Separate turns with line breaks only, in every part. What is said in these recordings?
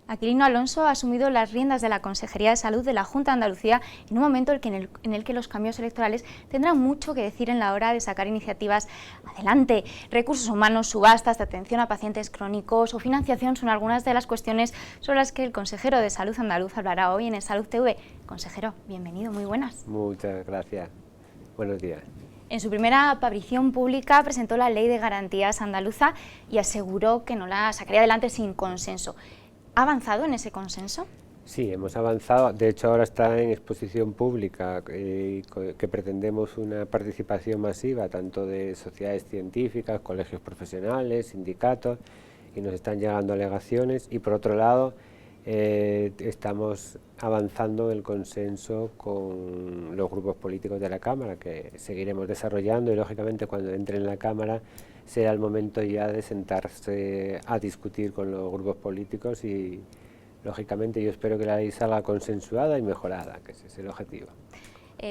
Aquilino Alonso ha asumido las riendas de la Consejería de Salud de la Junta de Andalucía en un momento en el que los cambios electorales tendrán mucho que decir en la hora de sacar iniciativas adelante. Recursos humanos, subastas de atención a pacientes crónicos o financiación son algunas de las cuestiones sobre las que el consejero de Salud andaluz hablará hoy en el Salud TV. Consejero, bienvenido, muy buenas.
Muchas gracias. Buenos días.
En su primera aparición pública presentó la Ley de Garantías andaluza y aseguró que no la sacaría adelante sin consenso. ¿Ha avanzado en ese consenso?
Sí, hemos avanzado. De hecho, ahora está en exposición pública que pretendemos una participación masiva tanto de sociedades científicas, colegios profesionales, sindicatos, y nos están llegando alegaciones. Y por otro lado, estamos avanzando el consenso con los grupos políticos de la Cámara, que seguiremos desarrollando, y lógicamente cuando entre en la Cámara será el momento ya de sentarse a discutir con los grupos políticos y lógicamente yo espero que la ley salga consensuada y mejorada, que ese es el objetivo.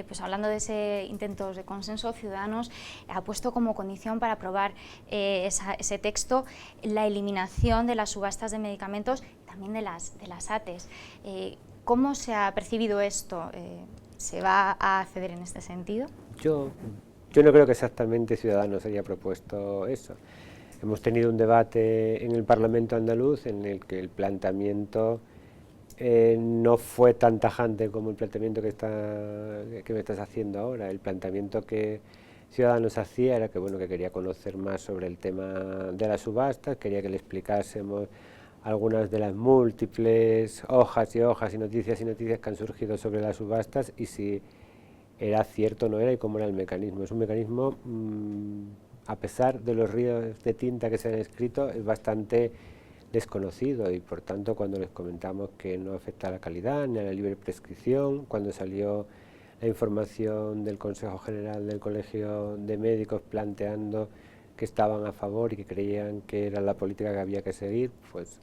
Pues hablando de ese intento de consenso, Ciudadanos ha puesto como condición para aprobar ese texto la eliminación de las subastas de medicamentos, también de las ATEs. ¿Cómo se ha percibido esto? ¿Se va a ceder en este sentido?
Yo no creo que exactamente Ciudadanos haya propuesto eso. Hemos tenido un debate en el Parlamento andaluz en el que el planteamiento no fue tan tajante como el planteamiento que me estás haciendo ahora. El planteamiento que Ciudadanos hacía era que, bueno, que quería conocer más sobre el tema de las subastas, quería que le explicásemos algunas de las múltiples hojas y hojas y noticias que han surgido sobre las subastas y si era cierto o no era y cómo era el mecanismo. Es un mecanismo, a pesar de los ríos de tinta que se han escrito, es bastante desconocido y por tanto cuando les comentamos que no afecta a la calidad ni a la libre prescripción, cuando salió la información del Consejo General del Colegio de Médicos planteando que estaban a favor y que creían que era la política que había que seguir, pues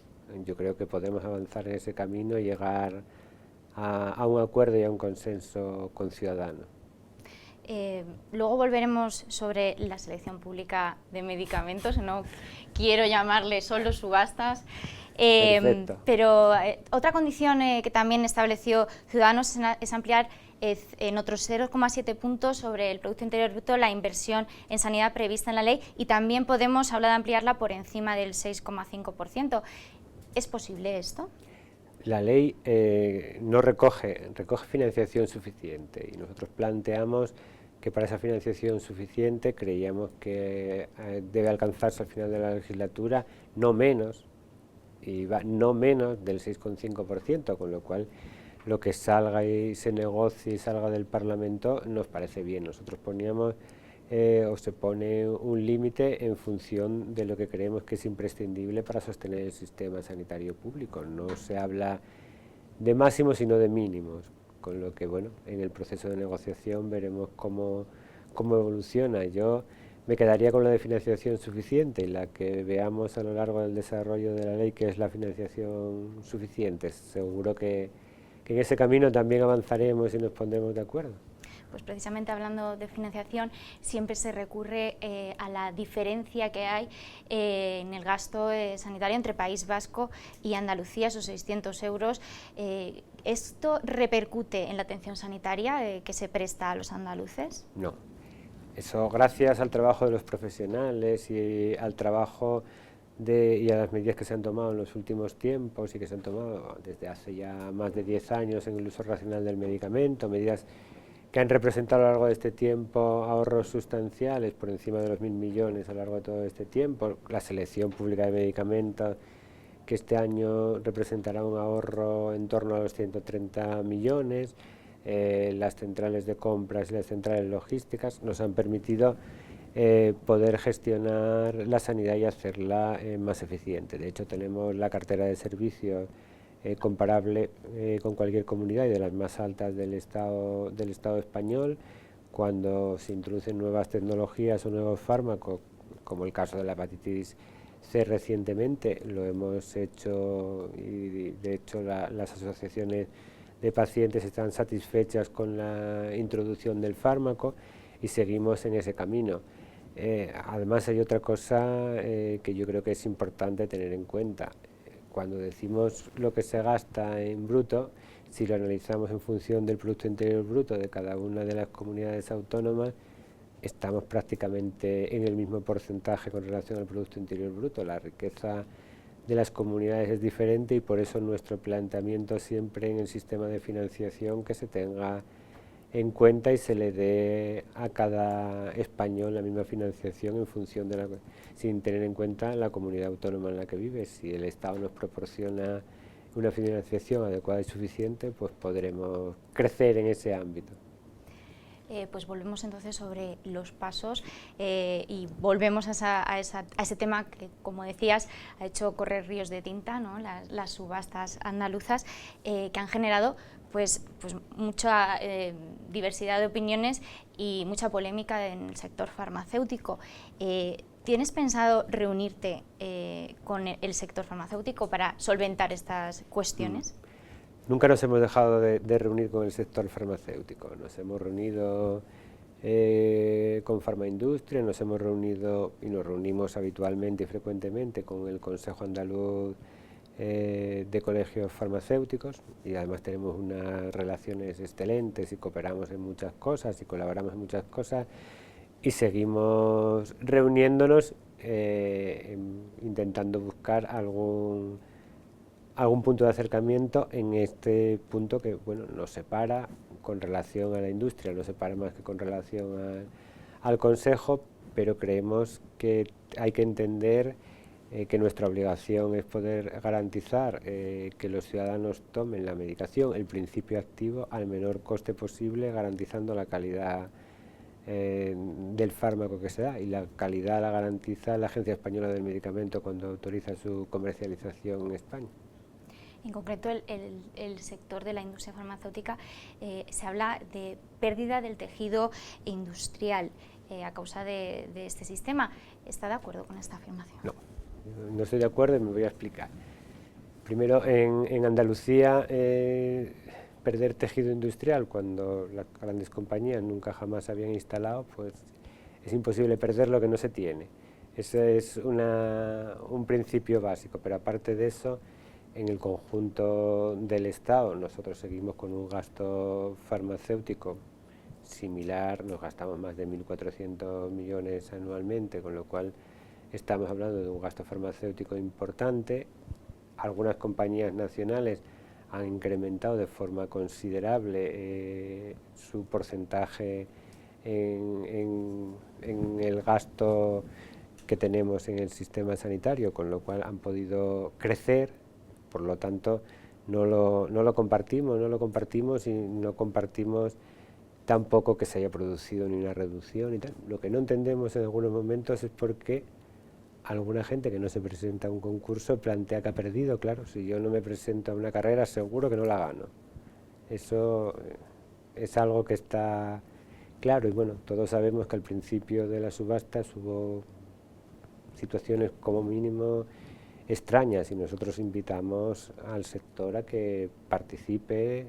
yo creo que podemos avanzar en ese camino y llegar a un acuerdo y a un consenso con Ciudadanos.
Luego volveremos sobre la selección pública de medicamentos, no quiero llamarle solo subastas, pero otra condición que también estableció Ciudadanos es ampliar en otros 0,7 puntos sobre el Producto Interior Bruto la inversión en sanidad prevista en la ley y también Podemos habla de ampliarla por encima del 6,5%. ¿Es posible esto?
La ley no recoge financiación suficiente y nosotros planteamos que para esa financiación suficiente creíamos que debe alcanzarse al final de la legislatura no menos del 6,5%, con lo cual lo que salga y se negocie y salga del Parlamento nos parece bien. Nosotros poníamos o se pone un límite en función de lo que creemos que es imprescindible para sostener el sistema sanitario público. No se habla de máximos sino de mínimos, con lo que bueno, en el proceso de negociación veremos cómo evoluciona. Yo me quedaría con la de financiación suficiente y la que veamos a lo largo del desarrollo de la ley que es la financiación suficiente. Seguro que en ese camino también avanzaremos y nos pondremos de acuerdo.
Pues precisamente hablando de financiación, siempre se recurre a la diferencia que hay en el gasto sanitario entre País Vasco y Andalucía, esos 600 euros. ¿Esto repercute en la atención sanitaria que se presta a los andaluces?
No. Eso gracias al trabajo de los profesionales y al trabajo y a las medidas que se han tomado en los últimos tiempos y que se han tomado desde hace ya más de 10 años en el uso racional del medicamento, medidas que han representado a lo largo de este tiempo ahorros sustanciales por encima de los 1.000 millones a lo largo de todo este tiempo, la selección pública de medicamentos que este año representará un ahorro en torno a los 130 millones, las centrales de compras y las centrales logísticas nos han permitido poder gestionar la sanidad y hacerla más eficiente. De hecho tenemos la cartera de servicios comparable con cualquier comunidad y de las más altas del Estado español. Cuando se introducen nuevas tecnologías o nuevos fármacos, como el caso de la hepatitis C recientemente, lo hemos hecho y de hecho las asociaciones de pacientes están satisfechas con la introducción del fármaco y seguimos en ese camino. Además hay otra cosa que yo creo que es importante tener en cuenta. cuando decimos lo que se gasta en bruto, si lo analizamos en función del Producto Interior Bruto de cada una de las comunidades autónomas, estamos prácticamente en el mismo porcentaje con relación al Producto Interior Bruto. La riqueza de las comunidades es diferente y por eso nuestro planteamiento siempre en el sistema de financiación que se tenga en cuenta y se le dé a cada español la misma financiación en función de sin tener en cuenta la comunidad autónoma en la que vive. Si el Estado nos proporciona una financiación adecuada y suficiente, pues podremos crecer en ese ámbito.
Pues volvemos entonces sobre los pasos y volvemos a ese tema que, como decías, ha hecho correr ríos de tinta, ¿no? Las subastas andaluzas que han generado pues mucha diversidad de opiniones y mucha polémica en el sector farmacéutico. ¿Tienes pensado reunirte con el sector farmacéutico para solventar estas cuestiones?
Nunca nos hemos dejado de reunir con el sector farmacéutico. Nos hemos reunido con Farmaindustria, nos hemos reunido y nos reunimos habitualmente y frecuentemente con el Consejo Andaluz de Colegios Farmacéuticos, y además tenemos unas relaciones excelentes y cooperamos en muchas cosas y colaboramos en muchas cosas, y seguimos reuniéndonos intentando buscar algún punto de acercamiento en este punto que, bueno, nos separa con relación a la industria, nos separa más que con relación al Consejo, pero creemos que hay que entender que nuestra obligación es poder garantizar que los ciudadanos tomen la medicación, el principio activo, al menor coste posible, garantizando la calidad del fármaco que se da, y la calidad la garantiza la Agencia Española del Medicamento cuando autoriza su comercialización en España.
En concreto, el sector de la industria farmacéutica se habla de pérdida del tejido industrial a causa de este sistema. ¿Está de acuerdo con esta afirmación?
No estoy de acuerdo y me voy a explicar. Primero, en Andalucía, perder tejido industrial cuando las grandes compañías nunca jamás habían instalado, pues es imposible perder lo que no se tiene. Ese es un principio básico, pero aparte de eso, en el conjunto del Estado nosotros seguimos con un gasto farmacéutico similar, nos gastamos más de 1.400 millones anualmente, con lo cual estamos hablando de un gasto farmacéutico importante. Algunas compañías nacionales han incrementado de forma considerable su porcentaje en el gasto que tenemos en el sistema sanitario, con lo cual han podido crecer. Por lo tanto, no lo compartimos y no compartimos tampoco que se haya producido ni una reducción y tal. Lo que no entendemos en algunos momentos es por qué alguna gente que no se presenta a un concurso plantea que ha perdido. Claro, si yo no me presento a una carrera, seguro que no la gano. Eso es algo que está claro, y bueno, todos sabemos que al principio de las subastas hubo situaciones como mínimo extrañas, y nosotros invitamos al sector a que participe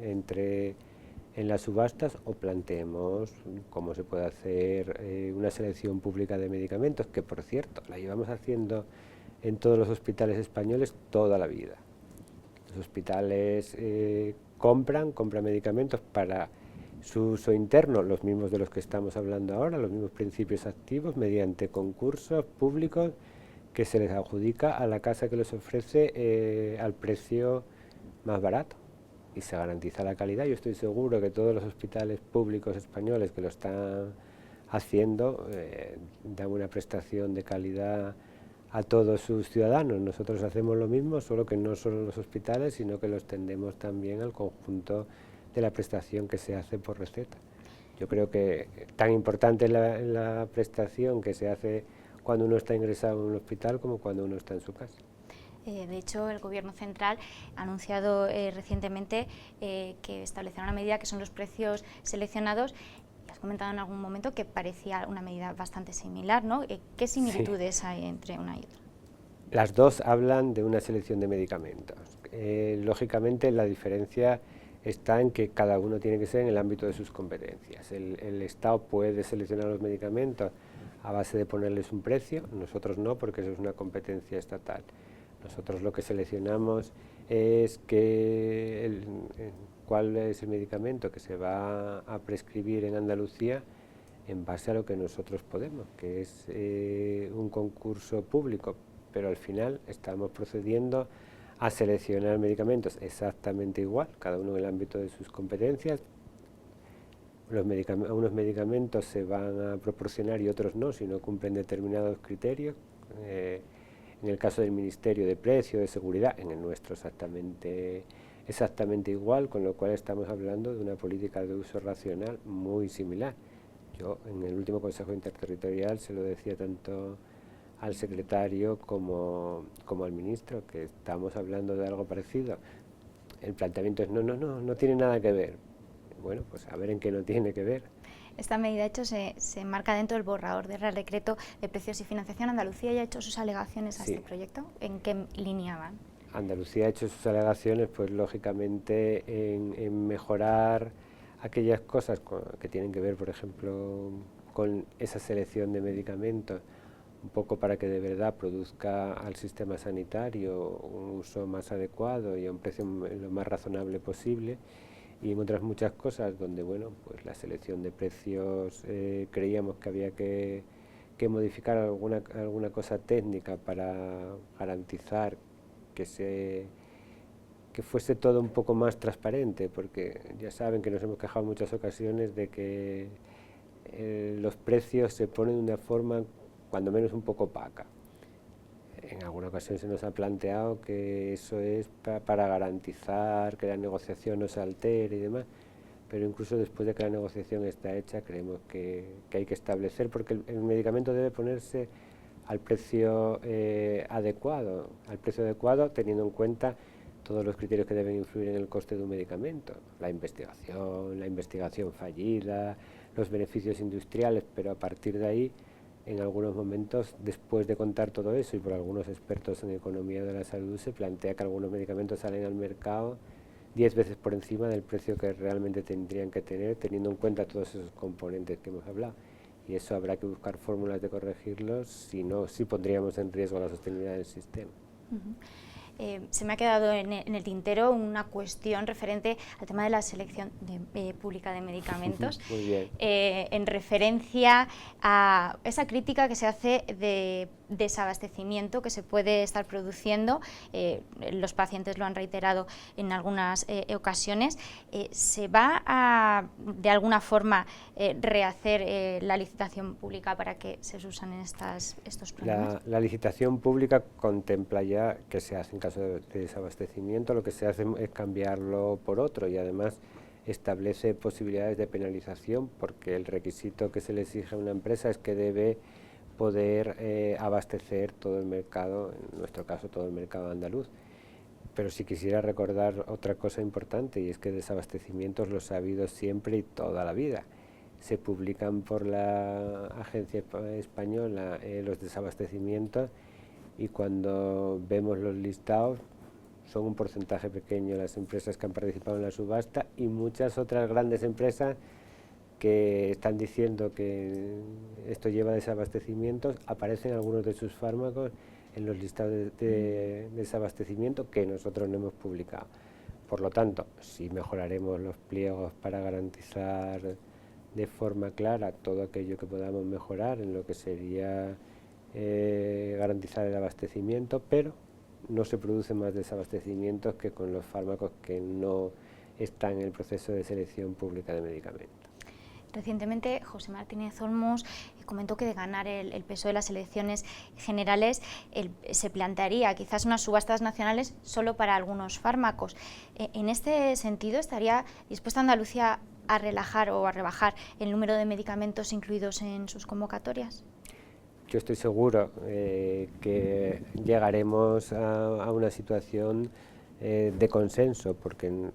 en las subastas o planteemos cómo se puede hacer una selección pública de medicamentos, que por cierto la llevamos haciendo en todos los hospitales españoles toda la vida. Los hospitales compran medicamentos para su uso interno, los mismos de los que estamos hablando ahora, los mismos principios activos, mediante concursos públicos que se les adjudica a la casa que los ofrece al precio más barato, y se garantiza la calidad. Yo estoy seguro que todos los hospitales públicos españoles que lo están haciendo dan una prestación de calidad a todos sus ciudadanos. Nosotros hacemos lo mismo, solo que no solo los hospitales, sino que lo extendemos también al conjunto de la prestación que se hace por receta. Yo creo que tan importante es la prestación que se hace cuando uno está ingresado en un hospital como cuando uno está en su casa.
De hecho, el Gobierno central ha anunciado recientemente que establecerá una medida que son los precios seleccionados. Has comentado en algún momento que parecía una medida bastante similar, ¿no? ¿Qué similitudes hay entre una y otra?
Las dos hablan de una selección de medicamentos. Lógicamente, la diferencia está en que cada uno tiene que ser en el ámbito de sus competencias. El Estado puede seleccionar los medicamentos a base de ponerles un precio, nosotros no, porque eso es una competencia estatal. Nosotros lo que seleccionamos es cuál es el medicamento que se va a prescribir en Andalucía en base a lo que nosotros podemos, que es un concurso público, pero al final estamos procediendo a seleccionar medicamentos exactamente igual, cada uno en el ámbito de sus competencias. Unos medicamentos se van a proporcionar y otros no, si no cumplen determinados criterios. En el caso del Ministerio de Precio, de Seguridad, en el nuestro exactamente igual, con lo cual estamos hablando de una política de uso racional muy similar. Yo en el último Consejo Interterritorial se lo decía tanto al secretario como al ministro, que estamos hablando de algo parecido. El planteamiento es no tiene nada que ver. Bueno, pues a ver en qué no tiene que ver.
Esta medida, de hecho, se enmarca dentro del borrador del Real Decreto de Precios y Financiación. ¿Andalucía ya ha hecho sus alegaciones a este proyecto? ¿En qué línea van?
Andalucía ha hecho sus alegaciones, pues lógicamente, en mejorar aquellas cosas que tienen que ver, por ejemplo, con esa selección de medicamentos, un poco para que de verdad produzca al sistema sanitario un uso más adecuado y a un precio lo más razonable posible. Y en otras muchas cosas donde, bueno, pues la selección de precios creíamos que había que modificar alguna cosa técnica para garantizar que fuese todo un poco más transparente, porque ya saben que nos hemos quejado en muchas ocasiones de que los precios se ponen de una forma cuando menos un poco opaca. En alguna ocasión se nos ha planteado que eso es para garantizar que la negociación no se altere y demás, pero incluso después de que la negociación está hecha creemos que hay que establecer, porque el medicamento debe ponerse al precio adecuado teniendo en cuenta todos los criterios que deben influir en el coste de un medicamento, la investigación fallida, los beneficios industriales, pero a partir de ahí, en algunos momentos, después de contar todo eso, y por algunos expertos en economía de la salud, se plantea que algunos medicamentos salen al mercado 10 veces por encima del precio que realmente tendrían que tener, teniendo en cuenta todos esos componentes que hemos hablado. Y eso habrá que buscar fórmulas de corregirlos, si no, sí pondríamos en riesgo la sostenibilidad del sistema.
Se me ha quedado en el tintero una cuestión referente al tema de la selección pública de medicamentos.
Muy bien.
En referencia a esa crítica que se hace de desabastecimiento que se puede estar produciendo, los pacientes lo han reiterado en algunas ocasiones. ¿Se va a, de alguna forma, rehacer la licitación pública para que se subsanen estos problemas?
La licitación pública contempla ya que se hace en caso de desabastecimiento, lo que se hace es cambiarlo por otro, y además establece posibilidades de penalización, porque el requisito que se le exige a una empresa es que debe poder abastecer todo el mercado, en nuestro caso todo el mercado andaluz. Pero sí quisiera recordar otra cosa importante, y es que desabastecimientos los ha habido siempre y toda la vida. Se publican por la agencia española los desabastecimientos, y cuando vemos los listados son un porcentaje pequeño las empresas que han participado en la subasta, y muchas otras grandes empresas que están diciendo que esto lleva desabastecimientos, aparecen algunos de sus fármacos en los listados de desabastecimiento que nosotros no hemos publicado. Por lo tanto, sí mejoraremos los pliegos para garantizar de forma clara todo aquello que podamos mejorar en lo que sería garantizar el abastecimiento, pero no se producen más desabastecimientos que con los fármacos que no están en el proceso de selección pública de medicamentos.
Recientemente, José Martínez Olmos comentó que de ganar el PSOE de las elecciones generales se plantearía quizás unas subastas nacionales solo para algunos fármacos. En este sentido, ¿estaría dispuesta Andalucía a relajar o a rebajar el número de medicamentos incluidos en sus convocatorias?
Yo estoy seguro que llegaremos a una situación de consenso, porque en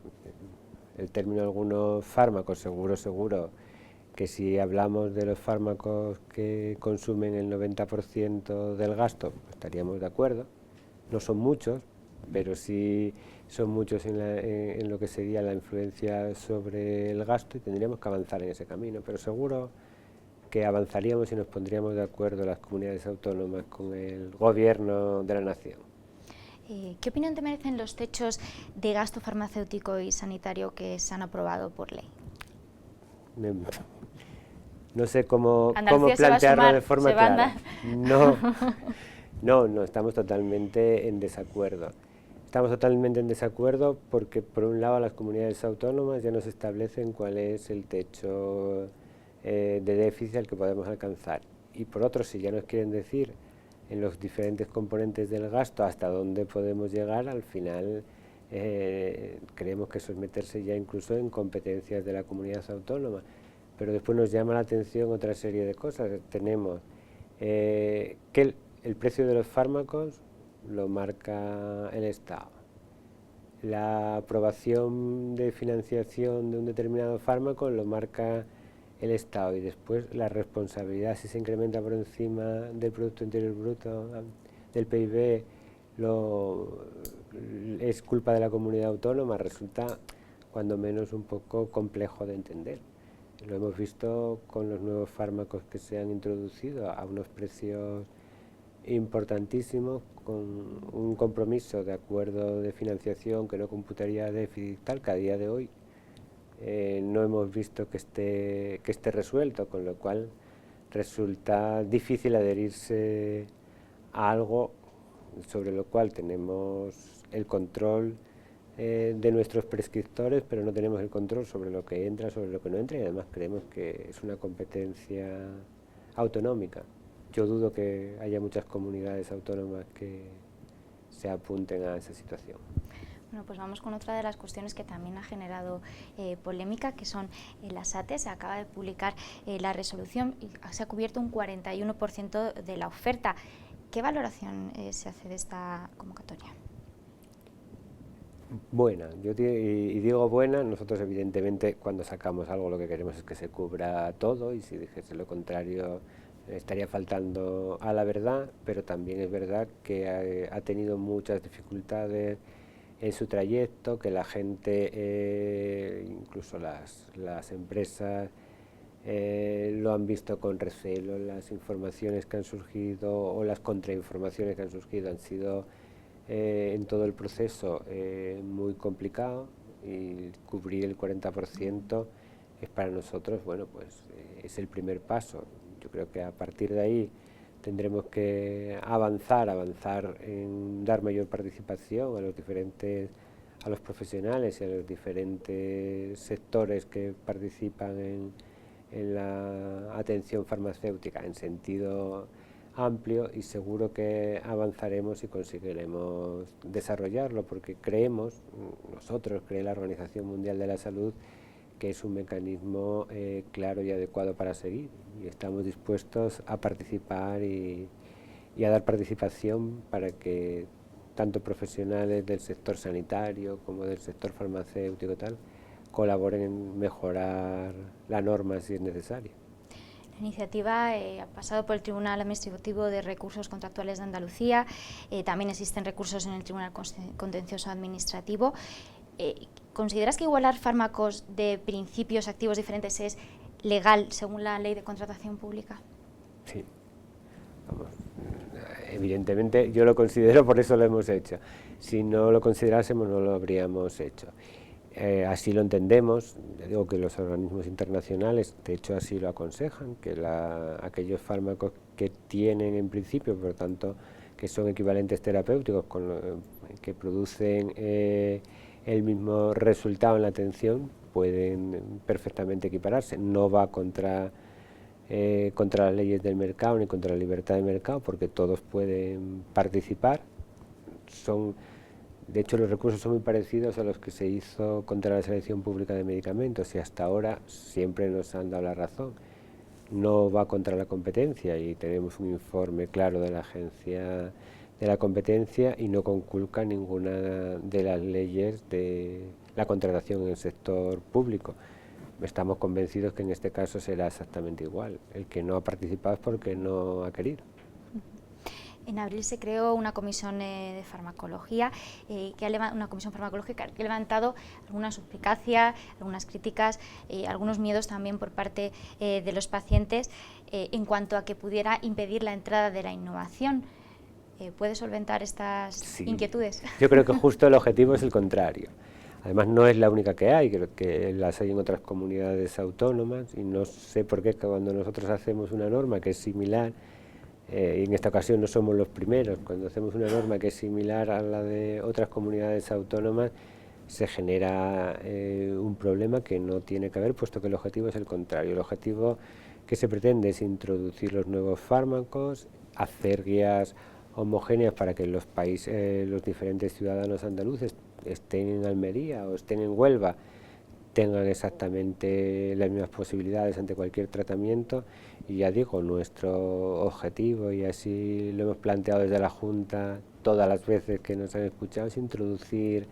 el término de algunos fármacos, seguro, que si hablamos de los fármacos que consumen el 90% del gasto, estaríamos de acuerdo. No son muchos, pero sí son muchos en lo que sería la influencia sobre el gasto, y tendríamos que avanzar en ese camino, pero seguro que avanzaríamos y nos pondríamos de acuerdo las comunidades autónomas con el gobierno de la nación.
¿Qué opinión te merecen los techos de gasto farmacéutico y sanitario que se han aprobado por ley?
No sé cómo plantearlo de forma clara. No, estamos totalmente en desacuerdo. Estamos totalmente en desacuerdo porque, por un lado, las comunidades autónomas ya nos establecen cuál es el techo de déficit al que podemos alcanzar. Y por otro, si ya nos quieren decir en los diferentes componentes del gasto hasta dónde podemos llegar, al final creemos que eso es meterse ya incluso en competencias de la comunidad autónoma. Pero después nos llama la atención otra serie de cosas. Tenemos que el precio de los fármacos lo marca el Estado. La aprobación de financiación de un determinado fármaco lo marca el Estado, y después la responsabilidad, si se incrementa por encima del Producto Interior Bruto, del PIB, es culpa de la comunidad autónoma. Resulta cuando menos un poco complejo de entender. Lo hemos visto con los nuevos fármacos que se han introducido a unos precios importantísimos, con un compromiso de acuerdo de financiación que no computaría déficit tal, que a día de hoy no hemos visto que esté resuelto, con lo cual resulta difícil adherirse a algo sobre lo cual tenemos el control de nuestros prescriptores, pero no tenemos el control sobre lo que entra, sobre lo que no entra, y además creemos que es una competencia autonómica. Yo dudo que haya muchas comunidades autónomas que se apunten a esa situación.
Bueno, pues vamos con otra de las cuestiones que también ha generado polémica, que son las ATE. Se acaba de publicar la resolución y se ha cubierto un 41% de la oferta. ¿Qué valoración se hace de esta convocatoria?
Buena, y digo buena. Nosotros evidentemente cuando sacamos algo lo que queremos es que se cubra todo, y si dijese lo contrario estaría faltando a la verdad, pero también es verdad que ha tenido muchas dificultades en su trayecto, que la gente, incluso las empresas, lo han visto con recelo. Las informaciones que han surgido o las contrainformaciones que han surgido han sido en todo el proceso muy complicado, y cubrir el 40% es para nosotros, bueno, pues es el primer paso. Yo creo que a partir de ahí tendremos que avanzar en dar mayor participación a los profesionales y a los diferentes sectores que participan en la atención farmacéutica en sentido amplio, y seguro que avanzaremos y conseguiremos desarrollarlo, porque creemos, cree la Organización Mundial de la Salud, que es un mecanismo claro y adecuado para seguir, y estamos dispuestos a participar y a dar participación para que tanto profesionales del sector sanitario como del sector farmacéutico colaboren en mejorar la norma si es necesario.
La iniciativa ha pasado por el Tribunal Administrativo de Recursos Contractuales de Andalucía, también existen recursos en el Tribunal Contencioso Administrativo. ¿Consideras que igualar fármacos de principios activos diferentes es legal según la Ley de Contratación Pública?
Sí, vamos, evidentemente yo lo considero, por eso lo hemos hecho. Si no lo considerásemos no lo habríamos hecho. Así lo entendemos. Digo que los organismos internacionales de hecho así lo aconsejan, que aquellos fármacos que tienen en principio, por lo tanto que son equivalentes terapéuticos, que producen el mismo resultado en la atención, pueden perfectamente equipararse. No va contra las leyes del mercado ni contra la libertad de mercado, porque todos pueden participar. De hecho, los recursos son muy parecidos a los que se hizo contra la selección pública de medicamentos, y hasta ahora siempre nos han dado la razón. No va contra la competencia, y tenemos un informe claro de la Agencia de la Competencia, y no conculca ninguna de las leyes de la contratación en el sector público. Estamos convencidos que en este caso será exactamente igual. El que no ha participado es porque no ha querido.
En abril se creó una comisión de farmacología, que ha levantado algunas suspicacias, algunas críticas, algunos miedos también por parte de los pacientes en cuanto a que pudiera impedir la entrada de la innovación. ¿puede solventar estas inquietudes?
Yo creo que justo el objetivo es el contrario. Además no es la única que hay, creo que las hay en otras comunidades autónomas y no sé por qué cuando nosotros hacemos una norma que es similar, y en esta ocasión no somos los primeros, cuando hacemos una norma que es similar a la de otras comunidades autónomas, se genera un problema que no tiene que haber, puesto que el objetivo es el contrario. El objetivo que se pretende es introducir los nuevos fármacos, hacer guías homogéneas para que los diferentes ciudadanos andaluces, estén en Almería o estén en Huelva, tengan exactamente las mismas posibilidades ante cualquier tratamiento. Y ya digo, nuestro objetivo, y así lo hemos planteado desde la Junta todas las veces que nos han escuchado, es introducir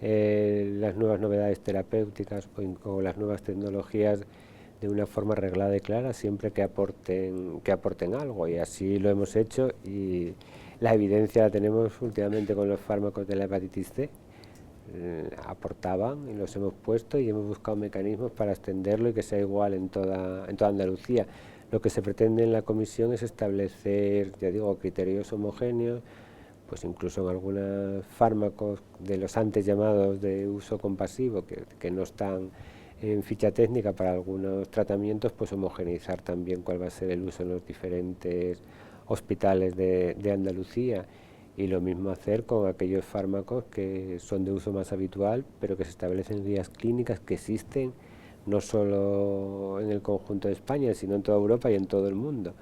las nuevas novedades terapéuticas o las nuevas tecnologías de una forma reglada y clara, siempre que aporten algo, y así lo hemos hecho, y la evidencia la tenemos últimamente con los fármacos de la hepatitis C. Aportaban y los hemos puesto y hemos buscado mecanismos para extenderlo y que sea igual en toda Andalucía. Lo que se pretende en la comisión es establecer, ya digo, criterios homogéneos, pues incluso en algunos fármacos de los antes llamados de uso compasivo que no están en ficha técnica para algunos tratamientos, pues homogeneizar también cuál va a ser el uso en los diferentes hospitales de Andalucía. Y lo mismo hacer con aquellos fármacos que son de uso más habitual, pero que se establecen guías clínicas que existen no solo en el conjunto de España, sino en toda Europa y en todo el mundo.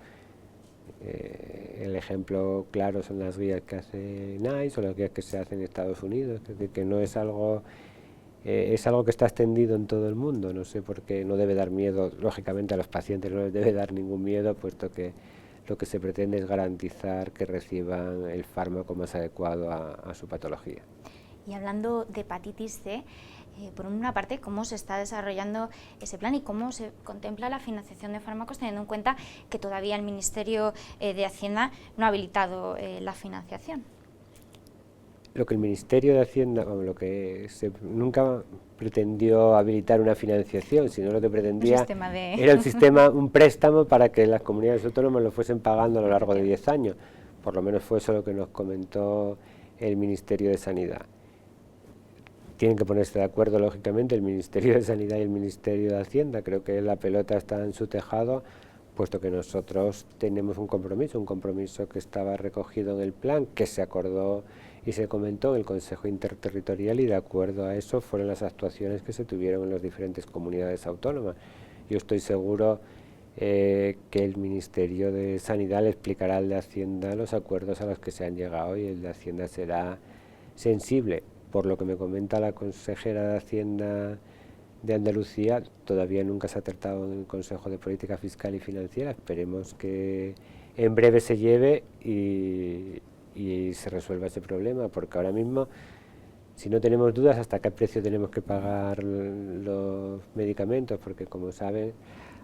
El ejemplo claro son las guías que hace NICE o las guías que se hacen en Estados Unidos, es decir, que no es algo, es algo que está extendido en todo el mundo. No sé por qué, no debe dar miedo, lógicamente a los pacientes no les debe dar ningún miedo, puesto que lo que se pretende es garantizar que reciban el fármaco más adecuado a su patología.
Y hablando de hepatitis C, por una parte, ¿cómo se está desarrollando ese plan y cómo se contempla la financiación de fármacos, teniendo en cuenta que todavía el Ministerio de Hacienda no ha habilitado la financiación?
Lo que el Ministerio de Hacienda, nunca pretendió habilitar una financiación, sino lo que pretendía era un préstamo para que las comunidades autónomas lo fuesen pagando a lo largo de 10 años. Por lo menos fue eso lo que nos comentó el Ministerio de Sanidad. Tienen que ponerse de acuerdo, lógicamente, el Ministerio de Sanidad y el Ministerio de Hacienda. Creo que la pelota está en su tejado, puesto que nosotros tenemos un compromiso que estaba recogido en el plan, que se acordó y se comentó en el Consejo Interterritorial, y de acuerdo a eso fueron las actuaciones que se tuvieron en las diferentes comunidades autónomas. Yo estoy seguro que el Ministerio de Sanidad le explicará al de Hacienda los acuerdos a los que se han llegado, y el de Hacienda será sensible. Por lo que me comenta la consejera de Hacienda de Andalucía, todavía nunca se ha tratado en el Consejo de Política Fiscal y Financiera. Esperemos que en breve se lleve y se resuelva ese problema, porque ahora mismo, si no tenemos dudas hasta qué precio tenemos que pagar los medicamentos, porque como saben,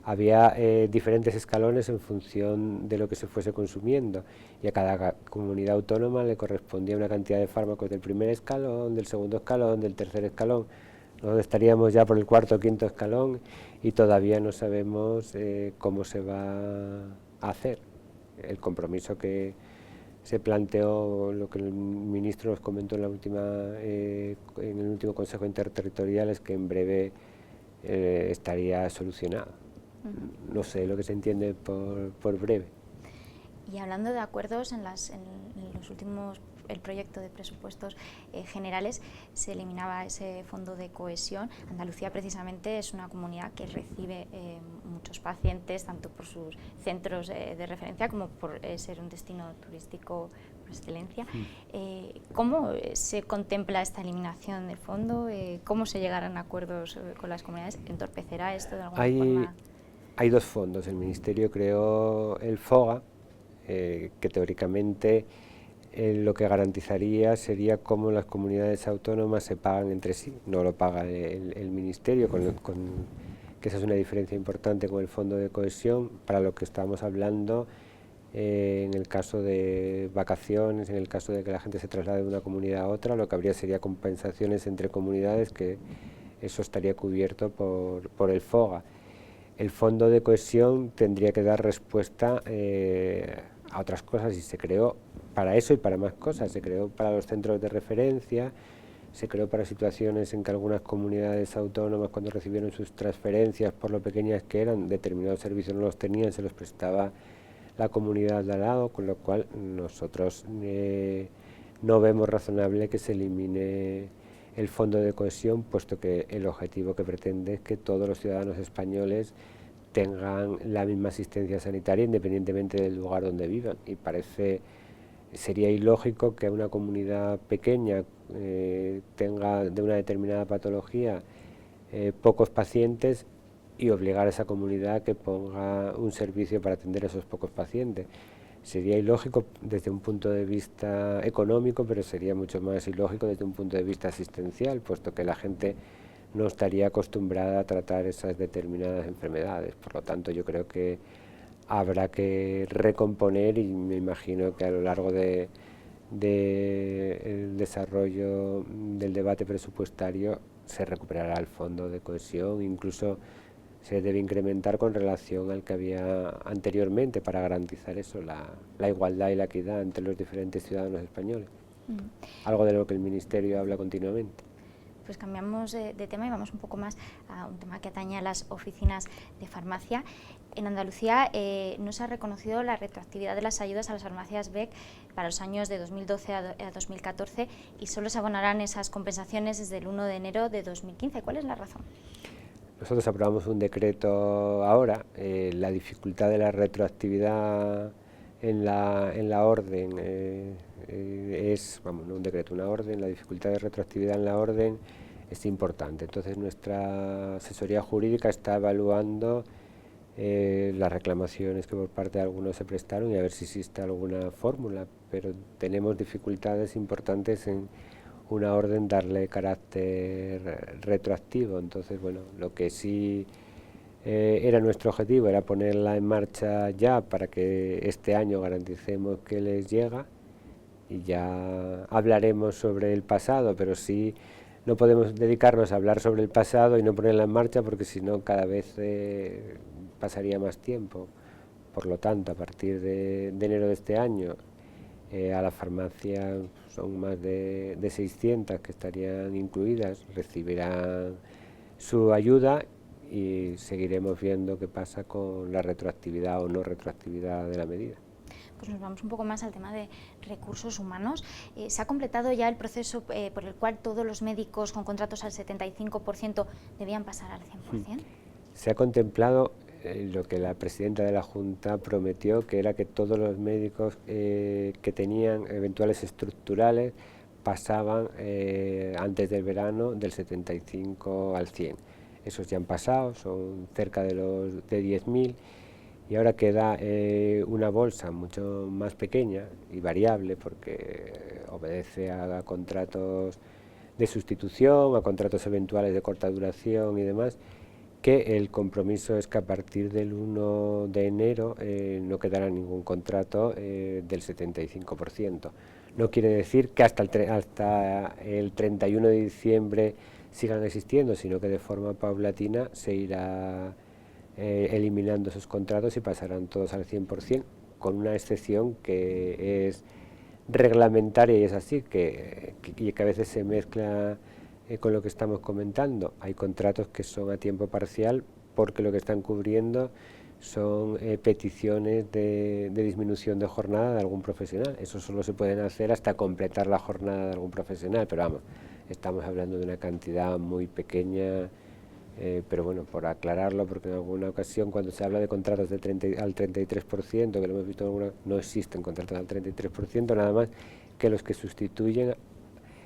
había diferentes escalones en función de lo que se fuese consumiendo, y a cada comunidad autónoma le correspondía una cantidad de fármacos del primer escalón, del segundo escalón, del tercer escalón. Nosotros estaríamos ya por el cuarto o quinto escalón y todavía no sabemos cómo se va a hacer. El compromiso que se planteó, lo que el ministro nos comentó en el último Consejo Interterritorial, es que en breve estaría solucionado. No sé lo que se entiende por breve.
Y hablando de acuerdos, en los últimos, el proyecto de presupuestos generales se eliminaba ese fondo de cohesión. Andalucía precisamente es una comunidad que recibe muchos pacientes, tanto por sus centros de referencia como por ser un destino turístico por excelencia. ¿Cómo se contempla esta eliminación del fondo? ¿Cómo se llegarán a acuerdos con las comunidades? ¿Entorpecerá esto de alguna forma?
Hay dos fondos. El Ministerio creó el FOGA, que teóricamente lo que garantizaría sería cómo las comunidades autónomas se pagan entre sí. No lo paga el Ministerio, que esa es una diferencia importante con el Fondo de Cohesión. Para lo que estamos hablando, en el caso de vacaciones, en el caso de que la gente se traslade de una comunidad a otra, lo que habría sería compensaciones entre comunidades, que eso estaría cubierto por el FOGA. El Fondo de Cohesión tendría que dar respuesta a otras cosas, y se creó para eso y para más cosas. Se creó para los centros de referencia, se creó para situaciones en que algunas comunidades autónomas, cuando recibieron sus transferencias, por lo pequeñas que eran, determinados servicios no los tenían, se los prestaba la comunidad de al lado, con lo cual nosotros no vemos razonable que se elimine el fondo de cohesión, puesto que el objetivo que pretende es que todos los ciudadanos españoles tengan la misma asistencia sanitaria independientemente del lugar donde vivan, y sería ilógico que una comunidad pequeña tenga de una determinada patología pocos pacientes y obligar a esa comunidad a que ponga un servicio para atender a esos pocos pacientes. Sería ilógico desde un punto de vista económico, pero sería mucho más ilógico desde un punto de vista asistencial, puesto que la gente no estaría acostumbrada a tratar esas determinadas enfermedades. Por lo tanto, yo creo que habrá que recomponer, y me imagino que a lo largo del desarrollo del debate presupuestario se recuperará el fondo de cohesión, incluso se debe incrementar con relación al que había anteriormente para garantizar eso, la igualdad y la equidad entre los diferentes ciudadanos españoles. Algo de lo que el Ministerio habla continuamente.
Pues cambiamos de tema y vamos un poco más a un tema que atañe a las oficinas de farmacia. En Andalucía no se ha reconocido la retroactividad de las ayudas a las farmacias BEC para los años de 2012 a 2014 y solo se abonarán esas compensaciones desde el 1 de enero de 2015. ¿Cuál es la razón?
Nosotros aprobamos un decreto ahora. La dificultad de la retroactividad en la orden es, vamos, no un decreto, una orden. La dificultad de retroactividad en la orden es importante. Entonces nuestra asesoría jurídica está evaluando las reclamaciones que por parte de algunos se prestaron y a ver si existe alguna fórmula, pero tenemos dificultades importantes en una orden darle carácter retroactivo. Entonces, bueno, lo que sí era nuestro objetivo era ponerla en marcha ya para que este año garanticemos que les llega, y ya hablaremos sobre el pasado, pero sí no podemos dedicarnos a hablar sobre el pasado y no ponerla en marcha, porque si no cada vez pasaría más tiempo. Por lo tanto, a partir de enero de este año, a la farmacia son más de 600 que estarían incluidas, recibirán su ayuda y seguiremos viendo qué pasa con la retroactividad o no retroactividad de la medida.
Pues nos vamos un poco más al tema de recursos humanos. ¿Se ha completado ya el proceso por el cual todos los médicos con contratos al 75% debían pasar al 100%?
Se ha contemplado lo que la presidenta de la Junta prometió, que era que todos los médicos que tenían eventuales estructurales pasaban antes del verano del 75 al 100. Esos ya han pasado, son cerca de 10.000, y ahora queda una bolsa mucho más pequeña y variable, porque obedece a contratos de sustitución, a contratos eventuales de corta duración y demás, que el compromiso es que a partir del 1 de enero no quedará ningún contrato del 75%. No quiere decir que hasta el 31 de diciembre sigan existiendo, sino que de forma paulatina se irá eliminando esos contratos y pasarán todos al 100%, con una excepción que es reglamentaria y es así, que a veces se mezcla con lo que estamos comentando. Hay contratos que son a tiempo parcial porque lo que están cubriendo son peticiones de disminución de jornada de algún profesional. Eso solo se pueden hacer hasta completar la jornada de algún profesional, pero vamos, estamos hablando de una cantidad muy pequeña, pero bueno, por aclararlo, porque en alguna ocasión cuando se habla de contratos al 33%, que lo hemos visto en alguna, no existen contratos al 33%, nada más que los que sustituyen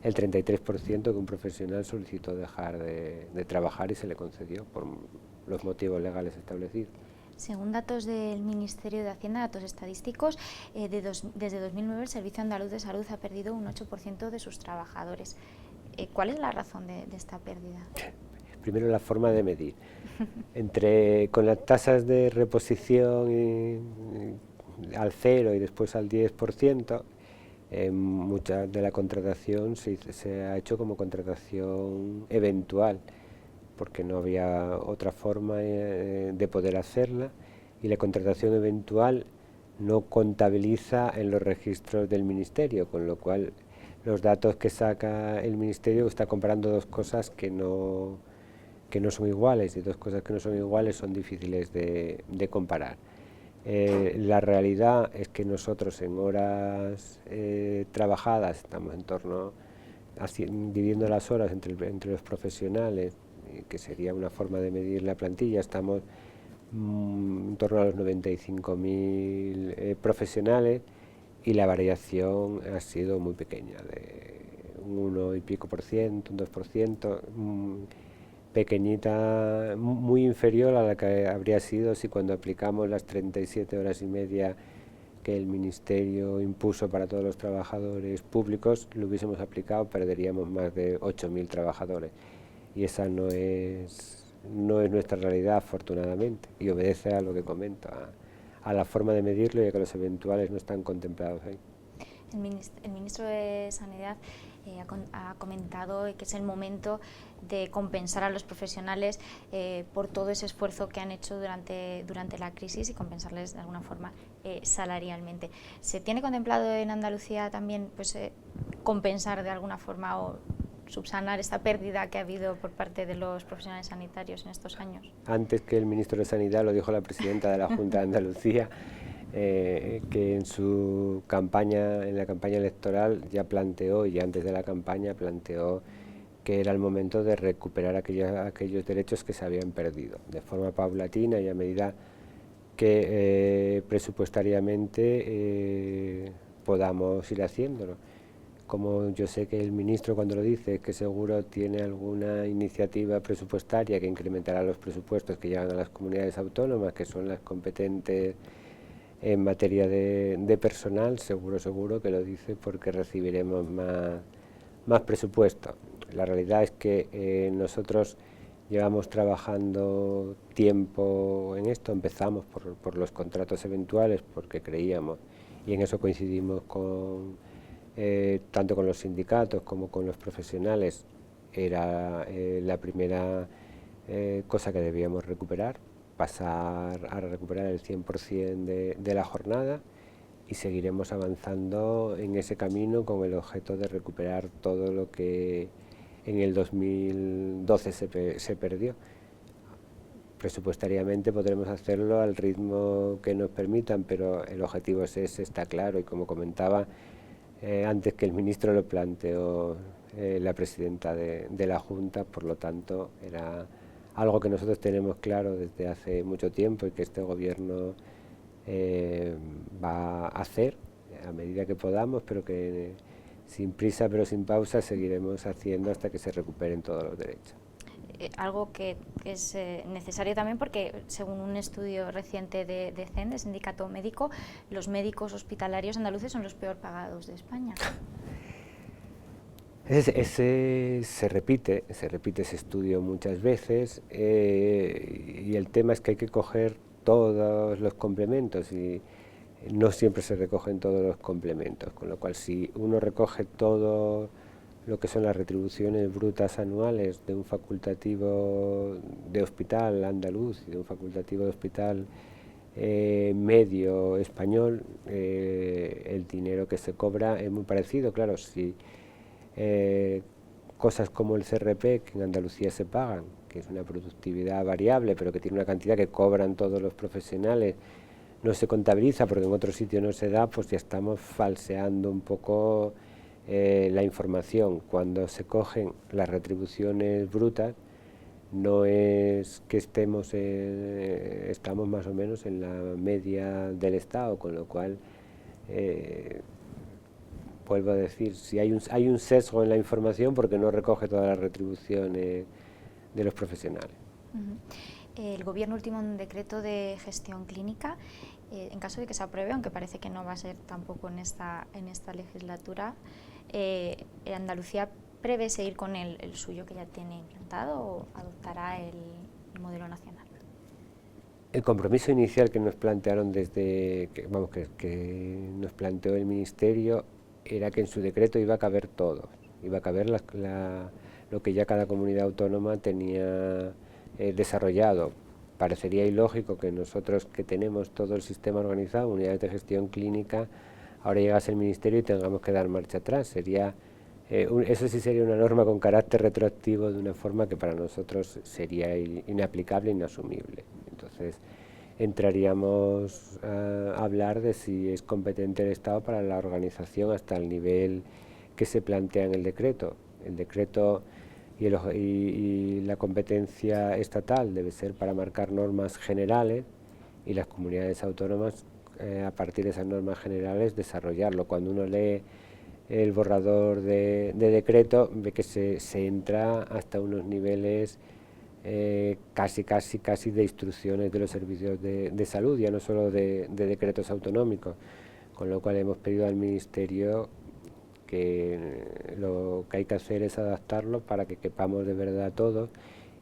el 33% que un profesional solicitó dejar de trabajar y se le concedió por los motivos legales establecidos.
Según datos del Ministerio de Hacienda, datos estadísticos, desde 2009 el Servicio Andaluz de Salud ha perdido un 8% de sus trabajadores. ¿Cuál es la razón de esta pérdida?
Primero, la forma de medir. Con las tasas de reposición al 0 y después al 10%, mucha de la contratación se ha hecho como contratación eventual, porque no había otra forma de poder hacerla, y la contratación eventual no contabiliza en los registros del Ministerio, con lo cual los datos que saca el Ministerio está comparando dos cosas que no son iguales, y dos cosas que no son iguales son difíciles de comparar. La realidad es que nosotros en horas trabajadas estamos en torno, dividiendo las horas entre los profesionales, que sería una forma de medir la plantilla, estamos en torno a los 95.000 profesionales, y la variación ha sido muy pequeña, de un 1 y pico por ciento, un 2%, pequeñita, muy inferior a la que habría sido si cuando aplicamos las 37 horas y media que el Ministerio impuso para todos los trabajadores públicos, lo hubiésemos aplicado, perderíamos más de 8.000 trabajadores, y esa no es nuestra realidad, afortunadamente, y obedece a lo que comento, a la forma de medirlo, y a que los eventuales no están contemplados ahí.
El ministro de Sanidad ha comentado que es el momento de compensar a los profesionales por todo ese esfuerzo que han hecho durante la crisis, y compensarles de alguna forma salarialmente. ¿Se tiene contemplado en Andalucía también compensar de alguna forma o subsanar esta pérdida que ha habido por parte de los profesionales sanitarios en estos años?
Antes que el ministro de Sanidad lo dijo la presidenta de la Junta de Andalucía, que en su campaña, en la campaña electoral ya planteó, y antes de la campaña planteó, que era el momento de recuperar aquellos derechos que se habían perdido, de forma paulatina y a medida que presupuestariamente podamos ir haciéndolo. Como yo sé que el ministro, cuando lo dice, que seguro tiene alguna iniciativa presupuestaria que incrementará los presupuestos que llegan a las comunidades autónomas, que son las competentes en materia de personal, seguro que lo dice porque recibiremos más presupuesto. La realidad es que nosotros llevamos trabajando tiempo en esto, empezamos por los contratos eventuales porque creíamos, y en eso coincidimos tanto con los sindicatos como con los profesionales, era la primera cosa que debíamos recuperar, pasar a recuperar el 100% de la jornada, y seguiremos avanzando en ese camino con el objeto de recuperar todo lo que en el 2012 se perdió. Presupuestariamente podremos hacerlo al ritmo que nos permitan, pero el objetivo es ese, está claro, y como comentaba, antes que el ministro lo planteó la presidenta de la Junta, por lo tanto era algo que nosotros tenemos claro desde hace mucho tiempo y que este gobierno va a hacer a medida que podamos, pero que sin prisa pero sin pausa seguiremos haciendo hasta que se recuperen todos los derechos.
Algo que es necesario también, porque según un estudio reciente de CEN, de Sindicato Médico, los médicos hospitalarios andaluces son los peor pagados de España.
Se repite ese estudio muchas veces, y el tema es que hay que coger todos los complementos, y no siempre se recogen todos los complementos, con lo cual si uno recoge todo lo que son las retribuciones brutas anuales de un facultativo de hospital andaluz y de un facultativo de hospital medio español, el dinero que se cobra es muy parecido. Claro, si cosas como el CRP, que en Andalucía se pagan, que es una productividad variable, pero que tiene una cantidad que cobran todos los profesionales, no se contabiliza porque en otro sitio no se da, pues ya estamos falseando un poco la información. Cuando se cogen las retribuciones brutas, no es que estamos más o menos en la media del Estado, con lo cual vuelvo a decir, si hay un sesgo en la información porque no recoge todas las retribuciones de los profesionales.
El Gobierno último un decreto de gestión clínica, en caso de que se apruebe, aunque parece que no va a ser tampoco en esta legislatura, ¿Andalucía prevé seguir con el suyo que ya tiene implantado o adoptará el modelo nacional?
El compromiso inicial que nos plantearon que nos planteó el Ministerio era que en su decreto iba a caber todo, iba a caber lo que ya cada comunidad autónoma tenía desarrollado. parecería ilógico que nosotros, que tenemos todo el sistema organizado, unidades de gestión clínica, ahora llegase el Ministerio y tengamos que dar marcha atrás. Sería, eso sí sería una norma con carácter retroactivo de una forma que para nosotros sería inaplicable, inasumible. Entonces, entraríamos a hablar de si es competente el Estado para la organización hasta el nivel que se plantea en el decreto. El decreto y la competencia estatal debe ser para marcar normas generales y las comunidades autónomas, a partir de esas normas generales, desarrollarlo. Cuando uno lee el borrador de decreto, ve que se entra hasta unos niveles casi de instrucciones de los servicios de salud, ya no solo de decretos autonómicos, con lo cual hemos pedido al Ministerio que lo que hay que hacer es adaptarlo para que quepamos de verdad todos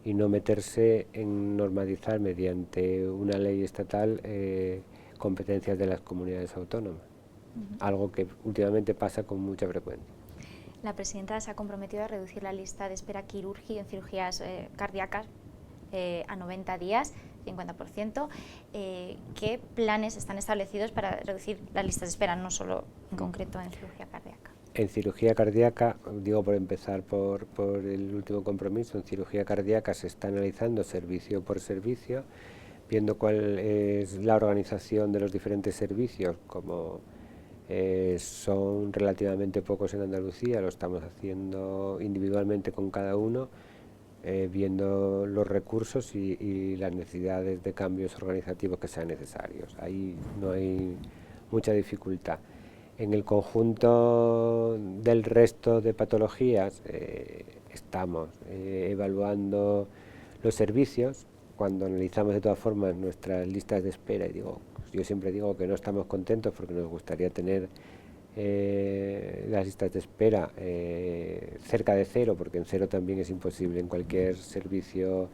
y no meterse en normalizar mediante una ley estatal competencias de las comunidades autónomas, algo que últimamente pasa con mucha frecuencia.
La presidenta se ha comprometido a reducir la lista de espera quirúrgica en cirugías cardíacas a 90 días, 50%. ¿Qué planes están establecidos para reducir las listas de espera, no solo en concreto en cirugía cardíaca?
En cirugía cardíaca, digo por empezar por el último compromiso, en cirugía cardíaca se está analizando servicio por servicio, viendo cuál es la organización de los diferentes servicios. Como son relativamente pocos en Andalucía, lo estamos haciendo individualmente con cada uno, viendo los recursos y las necesidades de cambios organizativos que sean necesarios. Ahí no hay mucha dificultad. En el conjunto del resto de patologías estamos evaluando los servicios. Cuando analizamos de todas formas nuestras listas de espera, yo siempre digo que no estamos contentos porque nos gustaría tener las listas de espera cerca de cero, porque en cero también es imposible en cualquier servicio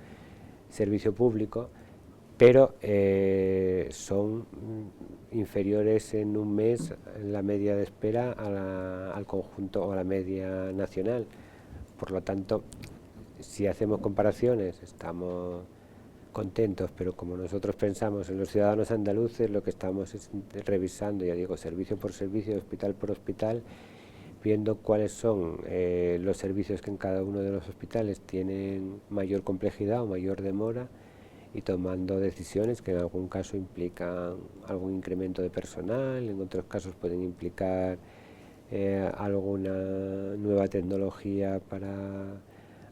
público, pero son inferiores en un mes en la media de espera al conjunto o a la media nacional. Por lo tanto, si hacemos comparaciones, estamos contentos, pero como nosotros pensamos en los ciudadanos andaluces, lo que estamos es revisando, ya digo, servicio por servicio, hospital por hospital, viendo cuáles son los servicios que en cada uno de los hospitales tienen mayor complejidad o mayor demora, y tomando decisiones que en algún caso implican algún incremento de personal, en otros casos pueden implicar alguna nueva tecnología para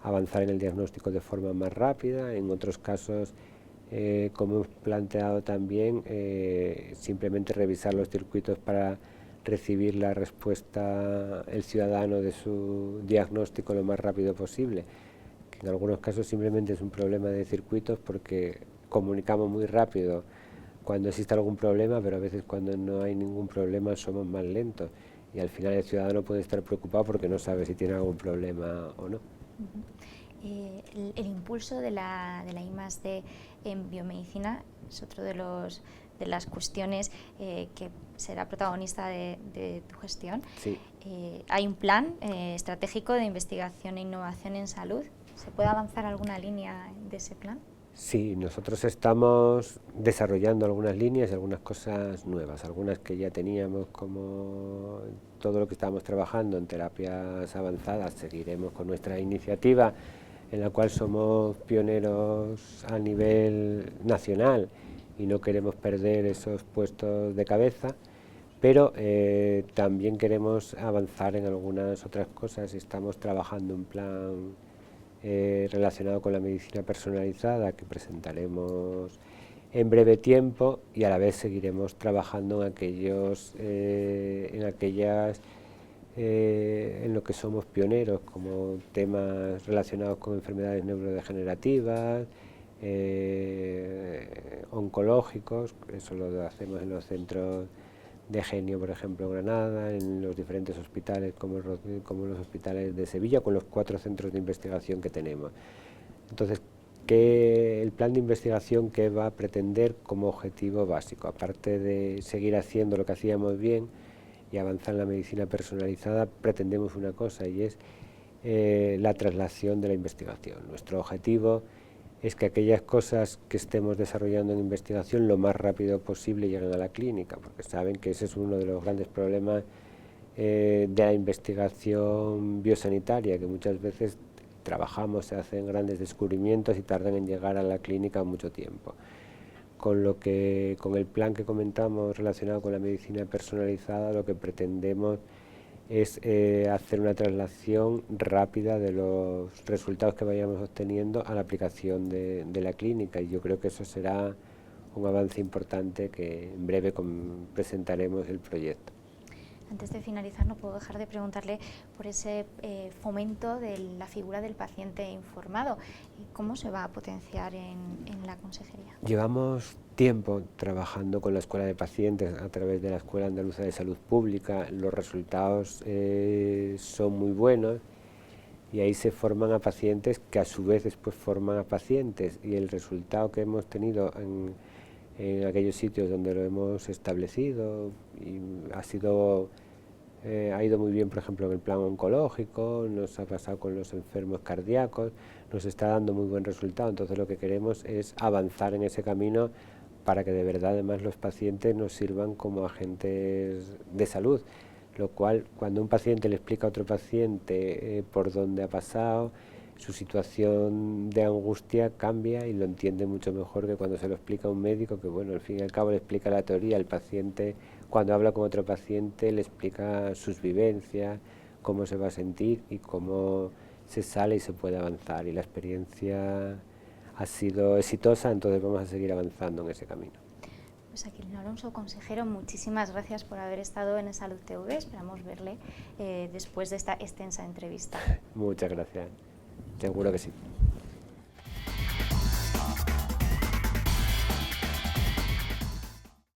avanzar en el diagnóstico de forma más rápida, en otros casos, como hemos planteado también, simplemente revisar los circuitos para recibir la respuesta el ciudadano de su diagnóstico lo más rápido posible. En algunos casos simplemente es un problema de circuitos porque comunicamos muy rápido cuando existe algún problema, pero a veces cuando no hay ningún problema somos más lentos y al final el ciudadano puede estar preocupado porque no sabe si tiene algún problema o no.
El impulso de la I+D en biomedicina es otro de las cuestiones que será protagonista de tu gestión.
Sí.
Hay un plan estratégico de investigación e innovación en salud. ¿Se puede avanzar alguna línea de ese plan?
Sí, nosotros estamos desarrollando algunas líneas y algunas cosas nuevas, algunas que ya teníamos, como todo lo que estamos trabajando en terapias avanzadas. Seguiremos con nuestra iniciativa, en la cual somos pioneros a nivel nacional y no queremos perder esos puestos de cabeza, pero también queremos avanzar en algunas otras cosas y estamos trabajando un plan relacionado con la medicina personalizada que presentaremos en breve tiempo, y a la vez seguiremos trabajando en en lo que somos pioneros, como temas relacionados con enfermedades neurodegenerativas, oncológicos. Eso lo hacemos en los centros de Genio, por ejemplo, en Granada, en los diferentes hospitales como los hospitales de Sevilla, con los 4 centros de investigación que tenemos. Entonces, el plan de investigación que va a pretender como objetivo básico, aparte de seguir haciendo lo que hacíamos bien y avanzar en la medicina personalizada, pretendemos una cosa, y es la traslación de la investigación. Nuestro objetivo es que aquellas cosas que estemos desarrollando en investigación lo más rápido posible lleguen a la clínica, porque saben que ese es uno de los grandes problemas de la investigación biosanitaria, que muchas veces trabajamos, se hacen grandes descubrimientos y tardan en llegar a la clínica mucho tiempo. Con el plan que comentamos relacionado con la medicina personalizada, lo que pretendemos es hacer una traslación rápida de los resultados que vayamos obteniendo a la aplicación de la clínica, y yo creo que eso será un avance importante que en breve presentaremos el proyecto.
Antes de finalizar, no puedo dejar de preguntarle por ese fomento de la figura del paciente informado. ¿Cómo se va a potenciar en la consejería?
Llevamos tiempo trabajando con la Escuela de Pacientes a través de la Escuela Andaluza de Salud Pública. Los resultados son muy buenos y ahí se forman a pacientes que a su vez después forman a pacientes, y el resultado que hemos tenido en aquellos sitios donde lo hemos establecido y ha ido muy bien, por ejemplo, en el plan oncológico, nos ha pasado con los enfermos cardíacos, nos está dando muy buen resultado. Entonces lo que queremos es avanzar en ese camino para que de verdad además los pacientes nos sirvan como agentes de salud, lo cual cuando un paciente le explica a otro paciente por dónde ha pasado, su situación de angustia cambia y lo entiende mucho mejor que cuando se lo explica a un médico, que bueno, al fin y al cabo le explica la teoría. El paciente, cuando habla con otro paciente, le explica sus vivencias, cómo se va a sentir y cómo se sale y se puede avanzar, y la experiencia ha sido exitosa, entonces vamos a seguir avanzando en ese camino.
Pues Aquilino Alonso, consejero, muchísimas gracias por haber estado en Salud TV. Esperamos verle después de esta extensa entrevista.
Muchas gracias. Seguro que sí.